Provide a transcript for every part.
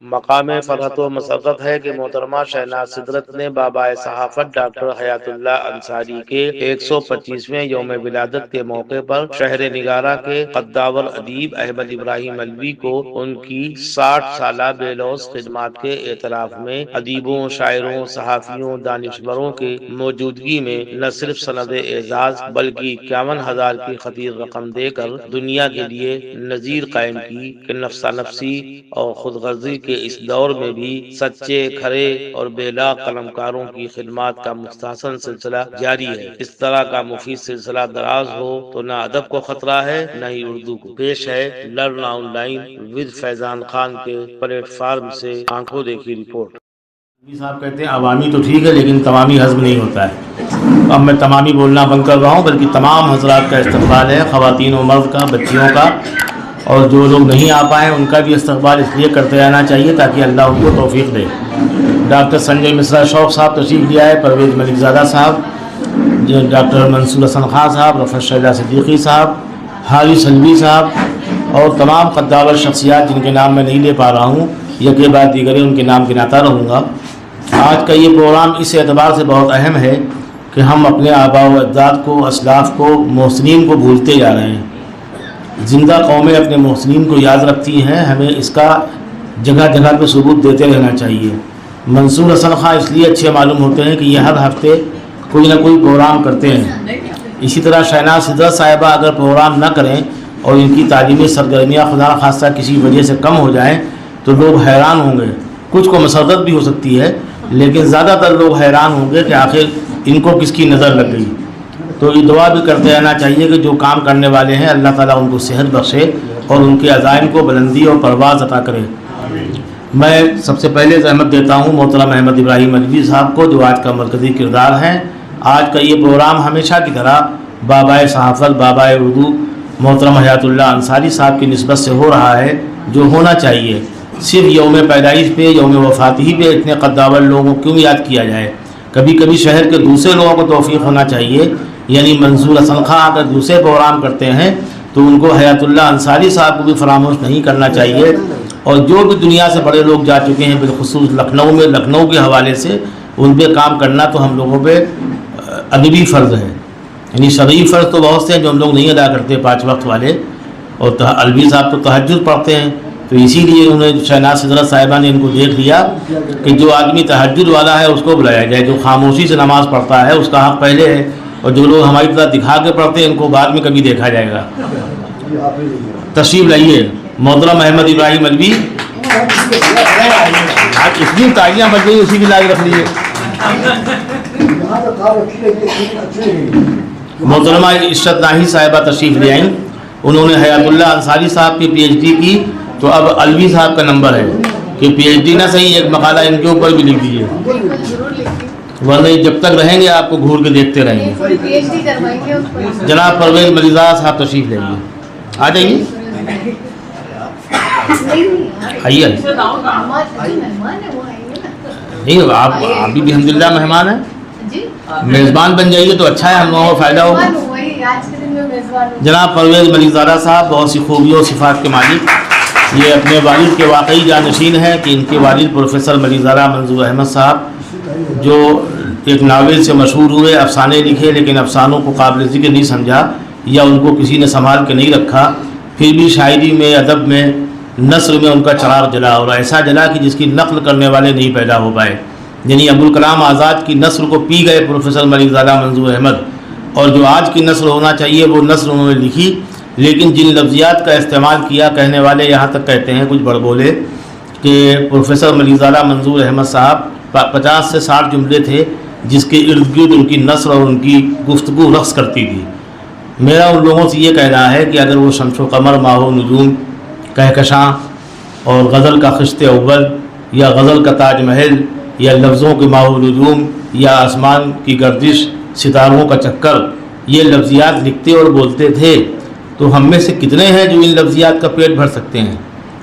مقام فرحت و مسرت ہے کہ محترمہ شہناز سدرت نے بابا صحافت ڈاکٹر حیات اللہ انصاری کے 125ویں یوم ولادت کے موقع پر شہر نگارہ کے قداور ادیب احمد ابراہیم علوی کو ان کی 60 سالہ بے لوث خدمات کے اعتراف میں ادیبوں، شاعروں، صحافیوں، دانشوروں کے موجودگی میں نہ صرف سند اعزاز بلکہ 51,000 کی خطیر رقم دے کر دنیا کے لیے نظیر قائم کی کہ نفسا نفسی اور خود غرضی کے اس دور میں بھی سچے، کھرے اور بے لاگ قلمکاروں کی خدمات کا مستحسن سلسلہ جاری ہے۔ اس طرح کا مفید سلسلہ دراز ہو تو نہ ادب کو خطرہ ہے نہ ہی اردو کو۔ پیش ہے لرنا آن لائن ود فیضان خان کے پلیٹ فارم سے آنکھوں دیکھی رپورٹ۔ صاحب کہتے ہیں عوامی تو ٹھیک ہے لیکن تمامی ہضم نہیں ہوتا ہے۔ اب میں تمامی بولنا بند کر رہا ہوں بلکہ تمام حضرات کا استقبال ہے، خواتین و مرد کا، بچیوں کا، اور جو لوگ نہیں آ پائے ان کا بھی استقبال اس لیے کرتے رہنا چاہیے تاکہ اللہ ان کو توفیق دے۔ ڈاکٹر سنجے مصرا شوق صاحب تشریف لے آئے، پرویز ملک زادہ صاحب، ڈاکٹر منصور حسن خان صاحب، رفعت شہزاد صدیقی صاحب، حارث علوی صاحب اور تمام قداور شخصیات جن کے نام میں نہیں لے پا رہا ہوں، یکے بعد دیگرے ان کے نام گناتا رہوں گا۔ آج کا یہ پروگرام اس اعتبار سے بہت اہم ہے کہ ہم اپنے آباء و اجداد کو، اسلاف کو، محسنین کو بھولتے جا رہے ہیں۔ زندہ قومیں اپنے محسنین کو یاد رکھتی ہیں، ہمیں اس کا جگہ جگہ پہ ثبوت دیتے رہنا چاہیے۔ منصور حسن خان اس لیے اچھے معلوم ہوتے ہیں کہ یہ ہر ہفتے کوئی نہ کوئی پروگرام کرتے ہیں۔ اسی طرح شہناز سدرت صاحبہ اگر پروگرام نہ کریں اور ان کی تعلیمی سرگرمیاں خدا نخواستہ کسی وجہ سے کم ہو جائیں تو لوگ حیران ہوں گے۔ کچھ کو مسرت بھی ہو سکتی ہے لیکن زیادہ تر لوگ حیران ہوں گے کہ آخر ان کو کس کی نظر لگ گئی۔ تو یہ دعا بھی کرتے رہنا چاہیے کہ جو کام کرنے والے ہیں اللہ تعالیٰ ان کو صحت بخشے اور ان کے عزائم کو بلندی اور پرواز عطا کرے۔ میں سب سے پہلے زحمت دیتا ہوں محترم احمد ابراہیم علوی صاحب کو جو آج کا مرکزی کردار ہیں۔ آج کا یہ پروگرام ہمیشہ کی طرح بابا صحافت، بابا اردو محترم حیات اللہ انصاری صاحب کی نسبت سے ہو رہا ہے جو ہونا چاہیے۔ صرف یوم پیدائش پہ، یوم وفات ہی پہ اتنے قداور لوگوں کو کیوں یاد کیا جائے؟ کبھی کبھی شہر کے دوسرے لوگوں کو توفیق ہونا چاہیے، یعنی منصور حسن خان اگر دوسرے پروگرام کرتے ہیں تو ان کو حیات اللہ انصاری صاحب کو بھی فراموش نہیں کرنا چاہیے۔ اور جو بھی دنیا سے بڑے لوگ جا چکے ہیں بالخصوص لکھنؤ میں، لکھنؤ کے حوالے سے ان پہ کام کرنا تو ہم لوگوں پہ ادبی فرض ہے، یعنی شرعی فرض تو بہت سے ہیں جو ہم لوگ نہیں ادا کرتے، 5 وقت والے، اور علوی صاحب تو تہجد پڑھتے ہیں، تو اسی لیے انہیں شہناز سدرت صاحبہ نے ان کو دیکھ لیا کہ جو آدمی تہجد والا ہے اس کو بلایا جائے، جو خاموشی سے نماز پڑھتا ہے اس کا حق پہلے ہے، اور جو لوگ ہماری طرح دکھا کے پڑھتے ہیں ان کو بعد میں کبھی دیکھا جائے گا۔ تشریف لائیے محترم احمد ابراہیم علوی۔ آج اتنی تالیاں بج گئی اسی کی لاج رکھ لیجیے۔ محترمہ عشرت ناہی صاحبہ تشریف لے آئیں، انہوں نے حیات اللہ انصاری صاحب کی PhD کی، تو اب علوی صاحب کا نمبر ہے کہ PhD نہ صحیح ایک مقالہ ان کے اوپر بھی لکھ دیجیے، ورنہ جب تک رہیں گے آپ کو گھور کے دیکھتے رہیں گے۔ جناب پرویز ملک زادہ صاحب تشریف لے آئیے، آ جائیے، آئیے۔ نہیں آپ بھی الحمدللہ مہمان ہیں، میزبان بن جائیے تو اچھا ہے، ہم لوگوں کو فائدہ ہوگا۔ جناب پرویز ملک زادہ صاحب بہت سی خوبیوں صفات کے مالک، یہ اپنے والد کے واقعی جانشین ہیں کہ ان کے والد پروفیسر ملک زادہ منظور احمد صاحب جو ایک ناول سے مشہور ہوئے، افسانے لکھے لیکن افسانوں کو قابل ذکر نہیں سمجھا یا ان کو کسی نے سنبھال کے نہیں رکھا، پھر بھی شاعری میں، ادب میں، نثر میں ان کا چراغ جلا، اور ایسا جلا کہ جس کی نقل کرنے والے نہیں پیدا ہو پائے، یعنی ابوالکلام آزاد کی نثر کو پی گئے پروفیسر ملک زادہ منظور احمد، اور جو آج کی نثر ہونا چاہیے وہ نثر انہوں نے لکھی، لیکن جن لفظیات کا استعمال کیا، کہنے والے یہاں تک کہتے ہیں کچھ بڑ بولے کہ پروفیسر ملک زادہ منظور احمد صاحب 50 سے 60 جملے تھے جس کے ارد گرد ان کی نثر اور ان کی گفتگو رقص کرتی تھی۔ میرا ان لوگوں سے یہ کہنا ہے کہ اگر وہ شمس و قمر، ماہ و نجوم، کہکشاں اور غزل کا خشت اول یا غزل کا تاج محل یا لفظوں کے ماہ و نجوم یا آسمان کی گردش، ستاروں کا چکر، یہ لفظیات لکھتے اور بولتے تھے تو ہم میں سے کتنے ہیں جو ان لفظیات کا پیٹ بھر سکتے ہیں؟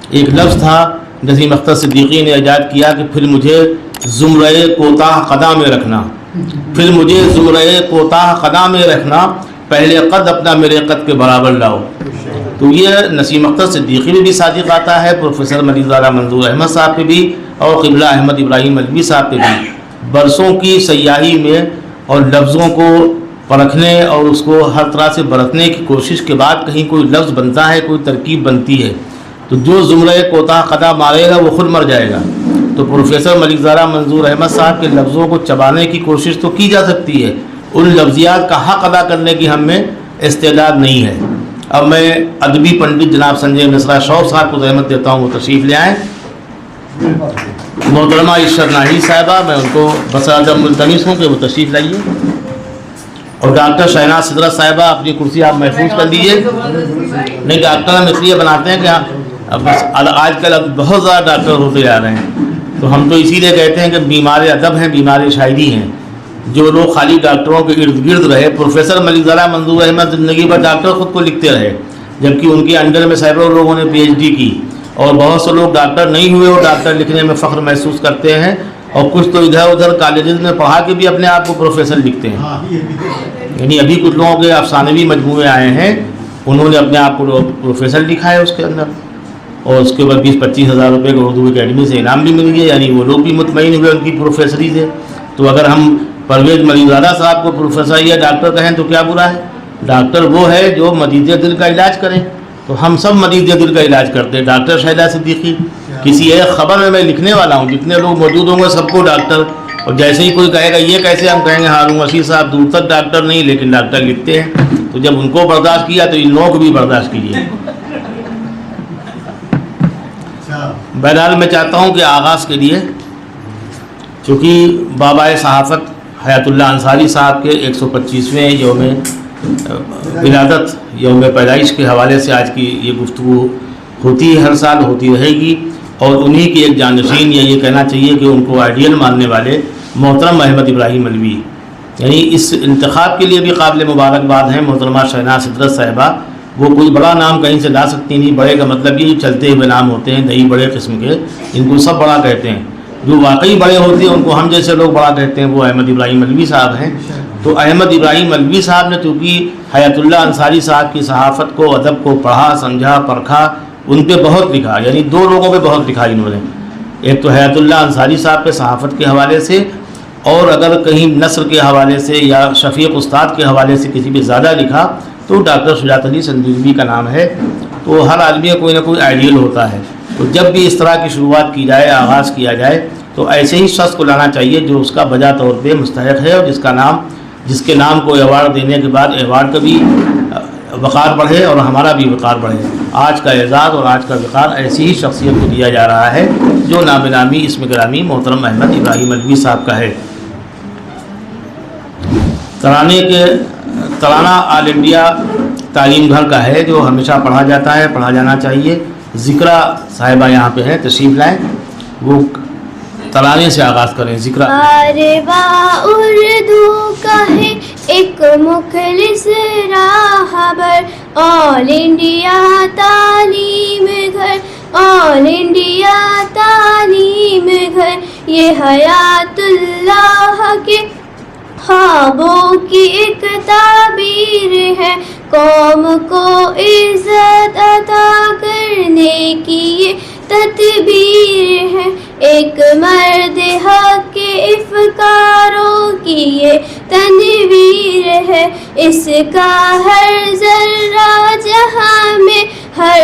ایک لفظ تھا نظیم اختر صدیقی نے ایجاد کیا کہ پھر مجھے زمرے کوتاہ قدم میں رکھنا، پھر مجھے زمرے کوتاہ قدم میں رکھنا، پہلے قد اپنا میرے قد کے برابر لاؤ۔ تو تو یہ نسیم اختر صدیقی میں بھی صادق آتا ہے، پروفیسر ملیزارہ منظور احمد صاحب پہ بھی، اور قبلہ احمد ابراہیم ملوی صاحب پہ بھی برسوں کی سیاحی میں اور لفظوں کو پرکھنے اور اس کو ہر طرح سے برتنے کی کوشش کے بعد کہیں کوئی لفظ بنتا ہے، کوئی ترکیب بنتی ہے، تو جو زمرہ کوتاہ قدا مارے گا وہ خود مر جائے گا۔ تو پروفیسر ملیزارہ منظور احمد صاحب کے لفظوں کو چبانے کی کوشش تو کی جا سکتی ہے، ان لفظیات کا حق ادا کرنے کی ہم میں استعداد نہیں ہے۔ اب میں ادبی پنڈت جناب سنجے مصرا شوق صاحب کو زحمت دیتا ہوں، وہ تشریف لے آئیں۔ محترمہ عشرت ناہی صاحبہ، میں ان کو بصادر ملتمس ہوں کہ وہ تشریف لائیے، اور ڈاکٹر شہناز سدرت صاحبہ اپنی کرسی آپ محفوظ کر لیجیے۔ نہیں، ڈاکٹر ہم اس لیے بناتے ہیں کہ آج کل اب بہت زیادہ ڈاکٹر ہوتے جا رہے ہیں، تو ہم تو اسی لیے کہتے ہیں کہ بیمار ادب ہیں، بیمار شاعری ہیں۔ جو لوگ خالی ڈاکٹروں کے ارد گرد رہے، پروفیسر ملیزارہ منظور احمد زندگی بھر ڈاکٹر خود کو لکھتے رہے، جبکہ ان کے انڈر میں سینکڑوں لوگوں نے پی ایچ ڈی کی، اور بہت سے لوگ ڈاکٹر نہیں ہوئے اور ڈاکٹر لکھنے میں فخر محسوس کرتے ہیں، اور کچھ تو ادھر ادھر کالجز میں پڑھا کے بھی اپنے آپ کو پروفیسر لکھتے ہیں۔ یعنی ابھی کچھ لوگوں کے افسانوی مجموعے آئے ہیں، انہوں نے اپنے آپ کو پروفیسر لکھا ہے اس کے اندر، اور اس کے بعد 20-25 ہزار روپے کا اردو اکیڈمی سے انعام بھی مل گیا، یعنی وہ لوگ بھی مطمئن ہوئے ان کی پروفیسری سے۔ تو اگر ہم پرویز ملیزارہ صاحب کو پروفیسر یا ڈاکٹر کہیں تو کیا برا ہے؟ ڈاکٹر وہ ہے جو مریض دل کا علاج کریں، تو ہم سب مریض دل کا علاج کرتے ہیں۔ ڈاکٹر شہلا صدیقی کسی ایک خبر میں لکھنے والا ہوں، جتنے لوگ موجود ہوں گے سب کو ڈاکٹر، اور جیسے ہی کوئی کہے گا یہ کیسے، ہم کہیں گے ہارون رشید صاحب دور تک ڈاکٹر نہیں لیکن ڈاکٹر لکھتے ہیں۔ تو جب ان کو برداشت کیا تو ان لوگوں کو بھی برداشت کیجیے۔ بہرحال میں چاہتا ہوں کہ آغاز کے لیے، چونکہ بابا صحافت حیات اللہ انصاری صاحب کے 125ویں یوم ولادت، یوم پیدائش کے حوالے سے آج کی یہ گفتگو ہوتی ہے، ہر سال ہوتی رہے گی، اور انہی کی ایک جانشین، یا یہ کہنا چاہیے کہ ان کو آئیڈیل ماننے والے محترم احمد ابراہیم ملوی، یعنی اس انتخاب کے لیے بھی قابل مبارکباد ہیں محترمہ شہناز سدرت صاحبہ۔ وہ کوئی بڑا نام کہیں سے لا سکتی نہیں، بڑے کا مطلب یہ چلتے ہوئے نام ہوتے ہیں، دہی بڑے قسم کے، ان کو سب بڑا کہتے ہیں۔ جو واقعی بڑے ہوتے ہیں ان کو ہم جیسے لوگ بڑا کہتے ہیں، وہ احمد ابراہیم ملوی صاحب ہیں۔ تو احمد ابراہیم ملوی صاحب نے چونکہ حیات اللہ انصاری صاحب کی صحافت کو، ادب کو پڑھا، سمجھا، پرکھا، ان پہ بہت لکھا، یعنی دو لوگوں پہ بہت لکھا انہوں نے، ایک تو حیات اللہ انصاری صاحب پہ صحافت کے حوالے سے، اور اگر کہیں نثر کے حوالے سے یا شفیق استاد کے حوالے سے کسی پہ زیادہ لکھا تو ڈاکٹر شجاعت علی سندھوی کا نام ہے۔ تو ہر آدمی کا کوئی نہ کوئی آئیڈیل ہوتا ہے، تو جب بھی اس طرح کی شروعات کی جائے، آغاز کیا جائے، تو ایسے ہی شخص کو لانا چاہیے جو اس کا بجا طور پہ مستحق ہے، اور جس کے نام کو ایوارڈ دینے کے بعد ایوارڈ کا بھی وقار بڑھے اور ہمارا بھی وقار بڑھے۔ آج کا اعزاز اور آج کا وقار ایسی ہی شخصیت کو دیا جا رہا ہے جو نام نامی اسم گرامی محترم احمد ابراہیم ملوی صاحب کا ہے۔ ترانہ آل انڈیا تعلیم گھر کا ہے، جو ہمیشہ پڑھا جاتا ہے، پڑھا جانا چاہیے۔ ذکرہ صاحبہ یہاں پہ ہیں، تشریف لائیں، وہ ترانے سے آغاز کریں۔ ذکرہ اردو کا ہے ایک مخلص راہبر، آل انڈیا تعلیم گھر، آل انڈیا تعلیم گھر، یہ حیات اللہ کے خوابوں کی ایک تعبیر ہے، قوم کو عزت عطا کرنے کی یہ تدبیر ہے، ایک مرد حق کے افکاروں کی یہ تنویر ہے، اس کا ہر ذرہ جہاں میں ہر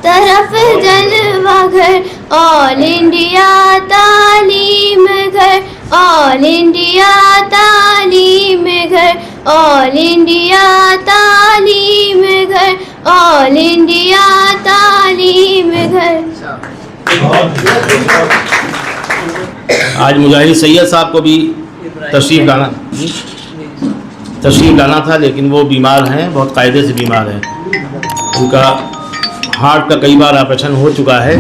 طرف جلوہ گھر، آل انڈیا تعلیم گھر، آل انڈیا تعلیم گھر، آل انڈیا تعلیم گھر، آل انڈیا تعلیم گھر۔ آج مجاہد سید صاحب کو بھی تشریف لانا تھا، لیکن وہ بیمار ہیں، بہت قاعدے سے بیمار ہیں، ان کا ہارٹ کا کئی بار آپریشن ہو چکا ہے،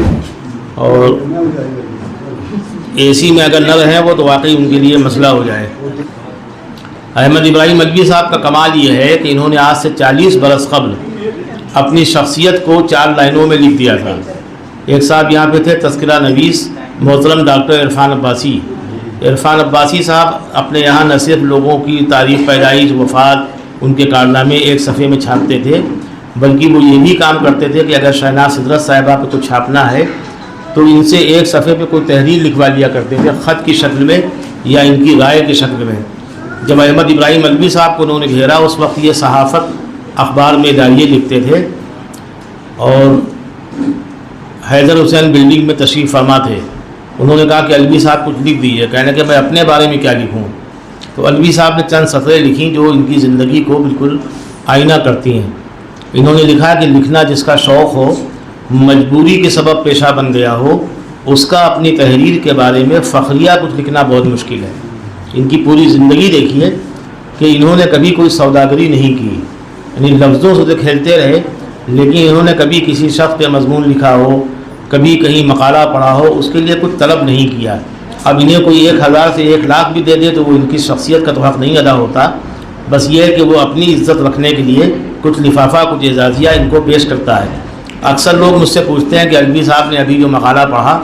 اور اے سی میں اگر نہ رہیں وہ تو واقعی ان کے لیے مسئلہ ہو جائے۔ احمد ابراہیم ملوی صاحب کا کمال یہ ہے کہ انہوں نے آج سے 40 برس قبل اپنی شخصیت کو 4 لائنوں میں لکھ دیا تھا۔ ایک صاحب یہاں پہ تھے تذکرہ نویس محترم ڈاکٹر عرفان عباسی۔ عرفان عباسی صاحب اپنے یہاں نہ صرف لوگوں کی تاریخ پیدائش، وفات، ان کے کارنامے ایک صفحے میں چھاپتے تھے، بلکہ وہ یہ بھی کام کرتے تھے کہ اگر شہناز سدرت صاحبہ پہ کچھ چھاپنا ہے تو ان سے ایک صفحے پہ کوئی تحریر لکھوا لیا کرتے تھے، خط کی شکل میں یا ان کی رائے کی شکل میں۔ جب احمد ابراہیم علوی صاحب کو انہوں نے گھیرا، اس وقت یہ صحافت اخبار میں اداریے لکھتے تھے اور حیدر حسین بلڈنگ میں تشریف فرما تھے۔ انہوں نے کہا کہ علوی صاحب کچھ لکھ دیجیے، کہنے کہ میں اپنے بارے میں کیا لکھوں۔ تو علوی صاحب نے چند سطریں لکھیں جو ان کی زندگی کو بالکل آئینہ کرتی ہیں۔ انہوں نے لکھا کہ لکھنا جس کا شوق ہو، مجبوری کے سبب پیشہ بن گیا ہو، اس کا اپنی تحریر کے بارے میں فخریہ کچھ لکھنا بہت مشکل ہے۔ ان کی پوری زندگی دیکھیے کہ انہوں نے کبھی کوئی سوداگری نہیں کی، یعنی لفظوں سے تو کھیلتے رہے، لیکن انہوں نے کبھی کسی شخص پہ مضمون لکھا ہو، کبھی کہیں مقالہ پڑھا ہو، اس کے لیے کچھ طلب نہیں کیا۔ اب انہیں کوئی 1000 سے 1 لاکھ بھی دے دے تو وہ ان کی شخصیت کا تو حق نہیں ادا ہوتا، بس یہ ہے کہ وہ اپنی عزت رکھنے کے لیے کچھ لفافہ، کچھ اعزازیہ ان کو پیش کرتا ہے۔ اکثر لوگ مجھ سے پوچھتے ہیں کہ علوی صاحب نے ابھی جو مقالہ پڑھا،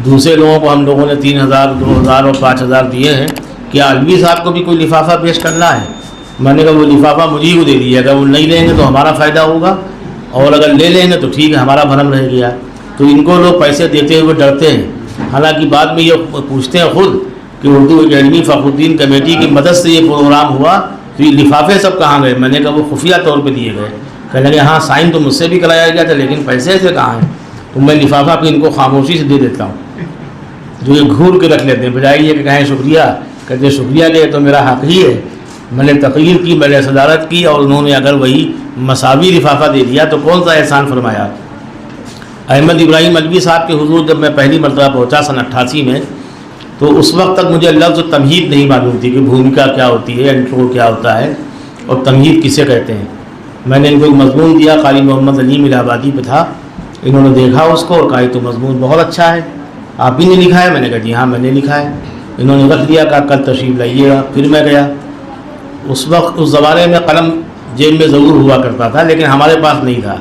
دوسرے لوگوں کو ہم لوگوں نے 3000، 2000 اور 5000 دیے ہیں، کیا علوی صاحب کو بھی کوئی لفافہ پیش کرنا ہے؟ میں نے کہا وہ لفافہ مجھے کو دے دیا، اگر وہ نہیں لیں گے تو ہمارا فائدہ ہوگا، اور اگر لے لیں گے تو ٹھیک ہے، ہمارا بھرم رہ گیا۔ تو ان کو لوگ پیسے دیتے ہوئے ڈرتے ہیں، حالانکہ بعد میں یہ پوچھتے ہیں خود کہ اردو اکیڈمی فخر الدین کمیٹی کی مدد سے یہ پروگرام ہوا تو یہ لفافے سب کہاں گئے؟ میں نے کہا وہ خفیہ طور پہ دیے گئے۔ کہنے لگے ہاں سائن تو مجھ سے بھی کرایا گیا تھا لیکن پیسے سے کہاں ہیں؟ تو میں لفافہ پہ ان کو خاموشی سے دے دیتا ہوں، جو یہ گھور کے رکھ لیتے ہیں، بجائے یہ کہ کہیں شکریہ، کہتے شکریہ کہ تو میرا حق ہی ہے، میں نے تقریر کی، میں نے صدارت کی، اور انہوں نے اگر وہی مساوی لفافہ دے دیا تو کون سا احسان فرمایا۔ احمد ابراہیم علوی صاحب کے حضور جب میں پہلی مرتبہ پہنچا سن 88 میں، تو اس وقت تک مجھے لفظ تمہید نہیں معلوم تھی کہ بھومکا کیا ہوتی ہے، انٹرو کیا ہوتا ہے، اور تمہید کسے کہتے ہیں۔ میں نے ان کو ایک مضمون دیا، قاری محمد علیم الہ آبادی پہ تھا، انہوں نے دیکھا اس کو اور کہا یہ تو مضمون بہت اچھا ہے، آپ ہی نے لکھا ہے؟ میں نے کہا جی ہاں میں نے لکھا ہے۔ انہوں نے رکھ دیا، کہا کل تشریف لائیے گا۔ پھر میں گیا، اس وقت اس زمانے میں قلم جیب میں ضرور ہوا کرتا تھا لیکن ہمارے پاس نہیں تھا،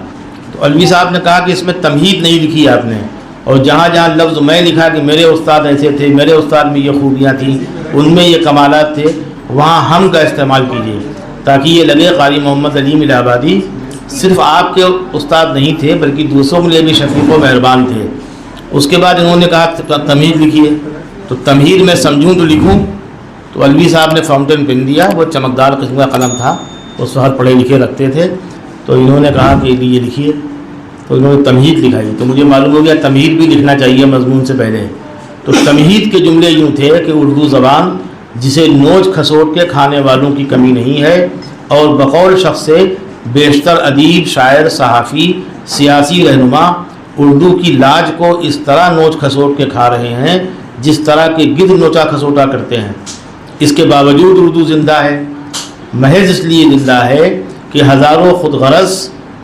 تو علوی صاحب نے کہا کہ اس میں تمہید نہیں لکھی آپ نے، اور جہاں جہاں لفظ میں لکھا کہ میرے استاد ایسے تھے، میرے استاد میں یہ خوبیاں تھیں، ان میں یہ کمالات تھے، وہاں ہم کا استعمال کیجیے تاکہ یہ لگے قاری محمد علیم الہ آبادی صرف آپ کے استاد نہیں تھے بلکہ دوسروں کے لیے بھی شفیق و مہربان تھے۔ اس کے بعد انہوں نے کہا تمہید لکھیے، تو تمہید میں سمجھوں تو لکھوں، تو علوی صاحب نے فاؤنٹین پن دیا، وہ چمکدار قسم کا قلم تھا، اس کو ہر پڑھے لکھے رکھتے تھے، تو انہوں نے کہا کہ یہ لکھیے، تو انہوں نے تمہید لکھائی، تو مجھے معلوم ہو گیا تمہید بھی لکھنا چاہیے مضمون سے پہلے۔ تو تمہید کے جملے یوں تھے کہ اردو زبان جسے نوچ کھسوٹ کے کھانے والوں کی کمی نہیں ہے، اور بقول شخص سے بیشتر ادیب، شاعر، صحافی، سیاسی رہنما اردو کی لاج کو اس طرح نوچ کھسوٹ کے کھا رہے ہیں جس طرح کے گدھ نوچا کھسوٹا کرتے ہیں۔ اس کے باوجود اردو زندہ ہے، محض اس لیے زندہ ہے کہ ہزاروں خود غرض،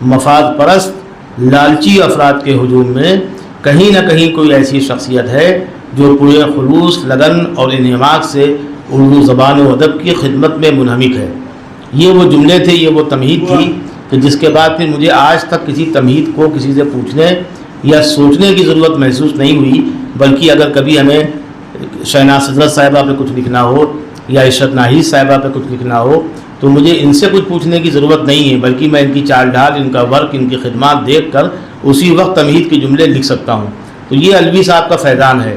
مفاد پرست، لالچی افراد کے ہجوم میں کہیں نہ کہیں کوئی ایسی شخصیت ہے جو پورے خلوص، لگن اور انہماک سے اردو زبان و ادب کی خدمت میں منہمک ہے۔ یہ وہ جملے تھے، یہ وہ تمہید تھی کہ جس کے بعد پھر مجھے آج تک کسی تمہید کو کسی سے پوچھنے یا سوچنے کی ضرورت محسوس نہیں ہوئی، بلکہ اگر کبھی ہمیں شہناز سدرت صاحبہ پہ کچھ لکھنا ہو یا عشرت ناہید صاحبہ پہ کچھ لکھنا ہو تو مجھے ان سے کچھ پوچھنے کی ضرورت نہیں ہے، بلکہ میں ان کی چال ڈھال، ان کا ورک، ان کی خدمات دیکھ کر اسی وقت تمہید کے جملے لکھ سکتا ہوں۔ تو یہ علوی صاحب کا فیضان ہے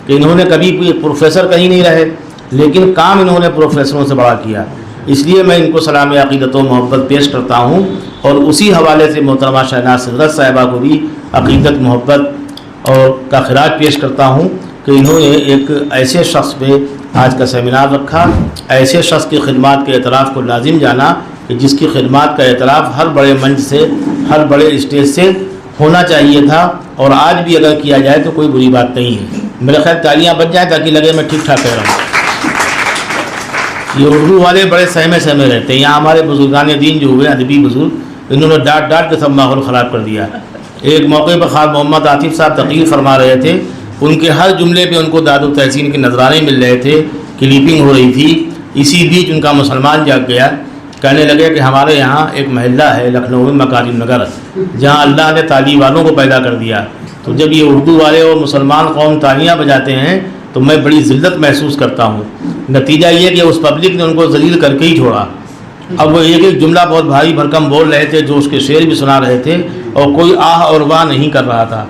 کہ انہوں نے کبھی کوئی پروفیسر کہیں نہیں رہے لیکن کام انہوں نے پروفیسروں سے بڑا کیا، اس لیے میں ان کو سلام عقیدت و محبت پیش کرتا ہوں، اور اسی حوالے سے محترمہ شہناز سدرت صاحبہ کو بھی عقیدت، محبت اور کا خراج پیش کرتا ہوں کہ انہوں نے ایک ایسے شخص پہ آج کا سیمینار رکھا، ایسے شخص کی خدمات کے اعتراف کو لازم جانا کہ جس کی خدمات کا اعتراف ہر بڑے منچ سے، ہر بڑے اسٹیج سے ہونا چاہیے تھا، اور آج بھی اگر کیا جائے تو کوئی بری بات نہیں ہے۔ میرے خیال تالیاں بج جائیں تاکہ لگے میں ٹھیک ٹھاک کہہ رہا ہوں۔ یہ اردو والے بڑے سہمے سہمے رہتے ہیں، یہاں ہمارے بزرگان دین جو ہوئے ادبی بزرگ، انہوں نے ڈانٹ ڈانٹ کے سب ماحول خراب کر دیا۔ ایک موقع پر خواجہ محمد عاطف صاحب تقریر فرما رہے تھے، ان کے ہر جملے پہ ان کو داد و تحسین کے نذرانے مل رہے تھے، کلیپنگ ہو رہی تھی، اسی بیچ ان کا مسلمان جاگ گیا، کہنے لگے کہ ہمارے یہاں ایک محلہ ہے لکھنؤ میں مکارم نگر، جہاں اللہ نے تالی والوں کو پیدا کر دیا، تو جب یہ اردو والے اور مسلمان قوم تالیاں بجاتے ہیں تو میں بڑی ذلت محسوس کرتا ہوں۔ نتیجہ یہ کہ اس پبلک نے ان کو ذلیل کر کے ہی چھوڑا، اب وہ ایک ایک جملہ بہت بھاری بھرکم بول رہے تھے، جو اس کے شعر بھی سنا رہے تھے، اور کوئی آہ اور واہ نہیں کر رہا تھا.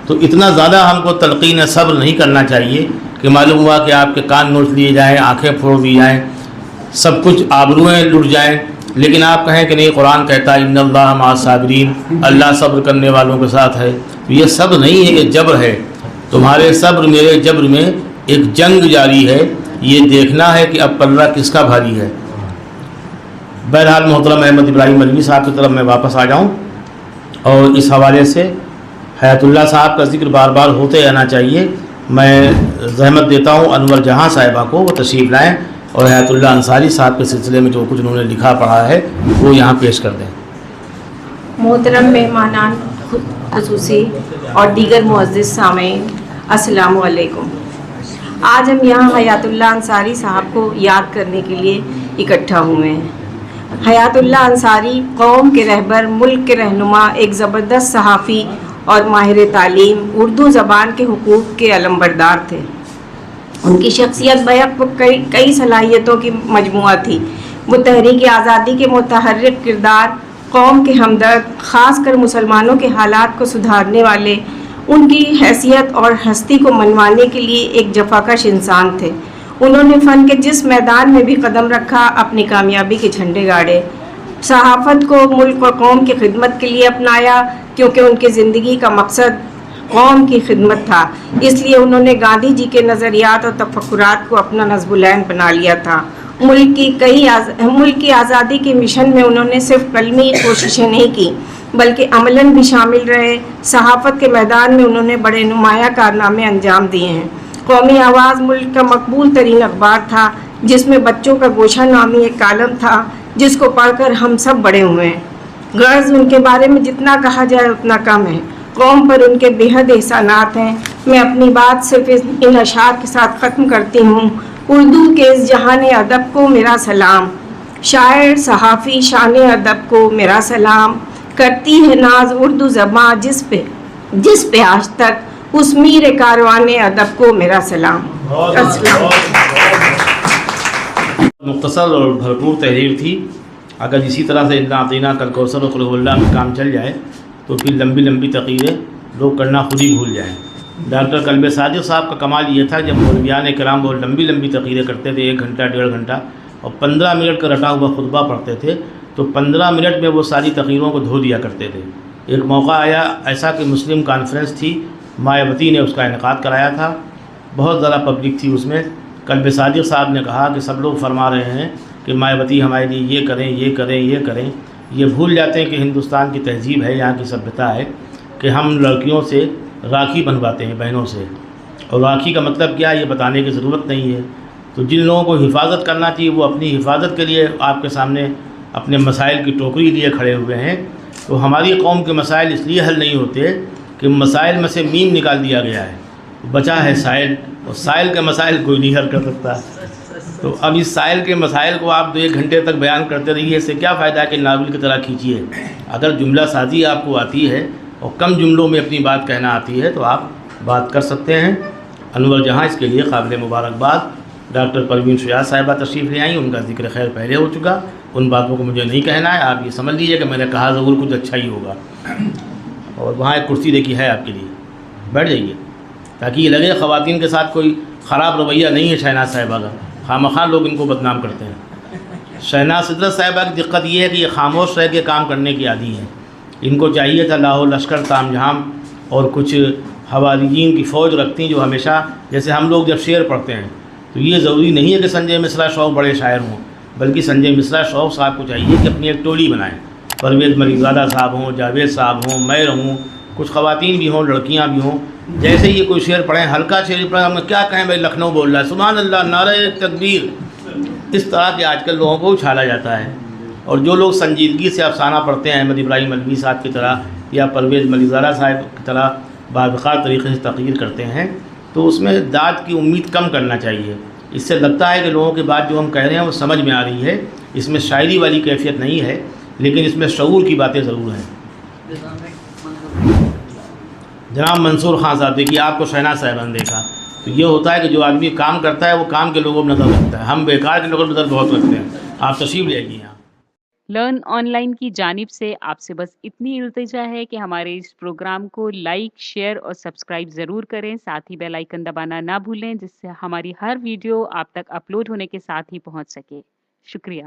تو اتنا زیادہ ہم کو تلقین صبر نہیں کرنا چاہیے کہ معلوم ہوا کہ آپ کے کان نوچ لیے جائیں، آنکھیں پھوڑ دی جائیں، سب کچھ آبروئیں لٹ جائیں. لیکن آپ کہیں کہ نہیں، قرآن کہتا ہے ان اللہ مع الصابرین، اللہ صبر کرنے والوں کے ساتھ ہے. تو یہ صبر نہیں ہے، یہ جبر ہے. تمہارے صبر میرے جبر میں ایک جنگ جاری ہے، یہ دیکھنا ہے کہ اب پلہ کس کا بھاری ہے. بہرحال محترم احمد ابراہیم ملوی صاحب کی طرف میں واپس آ جاؤں، اور اس حوالے سے حیات اللہ صاحب کا ذکر بار بار ہوتے رہنا چاہیے. میں زحمت دیتا ہوں انور جہاں صاحبہ کو وہ تشریف لائیں اور حیات اللہ انصاری صاحب کے سلسلے میں جو کچھ انہوں نے لکھا پڑھا ہے وہ یہاں پیش کر دیں. محترم مہمانان خصوصی اور دیگر معزز سامعین، السلام علیکم. آج ہم یہاں حیات اللہ انصاری صاحب کو یاد کرنے کے لیے اکٹھا ہوئے ہیں. حیات اللہ انصاری قوم کے رہبر، ملک کے رہنما، ایک زبردست صحافی اور ماہر تعلیم، اردو زبان کے حقوق کے علمبردار تھے. ان کی شخصیت بیک کئی صلاحیتوں کی مجموعہ تھی. وہ تحریک آزادی کے متحرک کردار، قوم کے ہمدرد، خاص کر مسلمانوں کے حالات کو سدھارنے والے، ان کی حیثیت اور ہستی کو منوانے کے لیے ایک جفاکش انسان تھے. انہوں نے فن کے جس میدان میں بھی قدم رکھا اپنی کامیابی کے جھنڈے گاڑے. صحافت کو ملک اور قوم کی خدمت کے لیے اپنایا، کیونکہ ان کی زندگی کا مقصد قوم کی خدمت تھا. اس لیے انہوں نے گاندھی جی کے نظریات اور تفکرات کو اپنا نصب العین بنا لیا تھا. ملک کی آزادی کے مشن میں انہوں نے صرف قلمی کوششیں نہیں کی بلکہ عملاً بھی شامل رہے. صحافت کے میدان میں انہوں نے بڑے نمایاں کارنامے انجام دیے ہیں. قومی آواز ملک کا مقبول ترین اخبار تھا، جس میں بچوں کا گوشہ نامی ایک کالم تھا جس کو پڑھ کر ہم سب بڑے ہوئے ہیں. غرض ان کے بارے میں جتنا کہا جائے اتنا کم ہے. قوم پر ان کے بے حد احسانات ہیں. میں اپنی بات صرف ان اشعار کے ساتھ ختم کرتی ہوں. اردو کے اس جہان ادب کو میرا سلام، شاعر صحافی شان ادب کو میرا سلام. کرتی ہے ناز اردو زباں جس پہ آج تک اس میر کاروان ادب کو میرا سلام. السلام. مختصر اور بھرپور تحریر تھی. اگر اسی طرح سے انا اعطیناک الکوثر و قل هو اللہ میں کام چل جائے تو پھر لمبی لمبی تقریریں لوگ کرنا خود ہی بھول جائیں. ڈاکٹر قلب صادق صاحب کا کمال یہ تھا، جب مولویان کرام بہت لمبی لمبی تقریریں کرتے تھے، 1 گھنٹہ 1.5 گھنٹہ، اور 15 منٹ کا رٹا ہوا خطبہ پڑھتے تھے، تو 15 منٹ میں وہ ساری تقریروں کو دھو دیا کرتے تھے. ایک موقع آیا ایسا کہ مسلم کانفرنس تھی، مایاوتی نے اس کا انعقاد کرایا تھا، بہت زیادہ پبلک تھی اس میں. قلب صادق صاحب نے کہا کہ سب لوگ فرما رہے ہیں کہ مایاوتی ہمارے لیے یہ کریں یہ کریں یہ کریں. یہ بھول جاتے ہیں کہ ہندوستان کی تہذیب ہے، یہاں کی سبھیتا ہے کہ ہم لڑکیوں سے راکھی بنواتے ہیں، بہنوں سے. اور راکھی کا مطلب کیا ہے یہ بتانے کی ضرورت نہیں ہے. تو جن لوگوں کو حفاظت کرنا چاہیے وہ اپنی حفاظت کے لیے آپ کے سامنے اپنے مسائل کی ٹوکری لیے کھڑے ہوئے ہیں. تو ہماری قوم کے مسائل اس لیے حل نہیں ہوتے کہ مسائل میں سے میم نکال دیا گیا ہے، بچا ہے سائل، اور سائل کے مسائل کوئی نہیں حل کر سکتا. تو اب اس سائل کے مسائل کو آپ 1 گھنٹے تک بیان کرتے رہیے، اس سے کیا فائدہ ہے کہ ناول کی طرح کھینچیے. اگر جملہ سازی آپ کو آتی ہے اور کم جملوں میں اپنی بات کہنا آتی ہے تو آپ بات کر سکتے ہیں. انور جہاں اس کے لیے قابل مبارکباد. ڈاکٹر پروین شیاد صاحبہ تشریف لے آئیں، ان کا ذکر خیر پہلے ہو چکا، ان باتوں کو مجھے نہیں کہنا ہے. آپ یہ سمجھ لیجیے کہ میں نے کہا ضرور کچھ اچھا ہی ہوگا. اور وہاں ایک کرسی دیکھی ہے آپ کے لیے، بیٹھ جائیے تاکہ یہ لگے خواتین کے ساتھ کوئی خراب رویہ نہیں ہے شہناز صاحبہ کا. خواہ لوگ ان کو بدنام کرتے ہیں. شہناز صدرت صاحبہ کی دقت یہ ہے کہ یہ خاموش رہ کے کام کرنے کی عادی ہیں. ان کو چاہیے تھا لاہور لشکر تام جہام اور کچھ حواریین کی فوج رکھتی جو ہمیشہ، جیسے ہم لوگ جب شعر پڑھتے ہیں تو یہ ضروری نہیں ہے کہ سنجے مصرا شوق بڑے شاعر ہوں، بلکہ سنجے مصرا شوق صاحب کو چاہیے کہ اپنی ایک ٹولی بنائیں. پرویز ملکزادہ صاحب ہوں، جاوید صاحب ہوں، میں رہوں، کچھ خواتین بھی ہوں، لڑکیاں بھی ہوں. جیسے یہ کوئی شعر پڑھیں، ہلکا شعر پڑھیں، ہم کیا کہیں بھائی لکھنؤ بول رہا ہے، سبحان اللہ، نعرہ تکبیر. اس طرح کے آج کل لوگوں کو اچھالا جاتا ہے. اور جو لوگ سنجیدگی سے افسانہ پڑھتے ہیں احمد ابراہیم ملوی صاحب کی طرح یا پرویز ملکزادہ صاحب کی طرح باوقار طریقے سے تقریر کرتے ہیں، تو اس میں داد کی امید کم کرنا چاہیے. اس سے لگتا ہے کہ لوگوں کی بات جو ہم کہہ رہے ہیں وہ سمجھ میں آ رہی ہے. اس میں شاعری والی کیفیت نہیں ہے، لیکن اس میں شعور کی باتیں ضرور ہیں. جناب منصور خان صاحب، دیکھیے آپ کو شہناز صاحبہ نے دیکھا تو یہ ہوتا ہے کہ جو آدمی کام کرتا ہے وہ کام کے لوگوں پر نظر رکھتا ہے. ہم بیکار کے لوگوں پر نظر بہت رکھتے ہیں. آپ تشریف لے آئیے یہاں. لرن آن لائن کی جانب سے آپ سے بس اتنی التجا ہے کہ ہمارے اس پروگرام کو لائک، شیئر اور سبسکرائب ضرور کریں، ساتھ ہی بیل آئیکن دبانا نہ بھولیں، جس سے ہماری ہر ویڈیو آپ تک اپلوڈ ہونے کے ساتھ ہی پہنچ سکے۔ شکریہ۔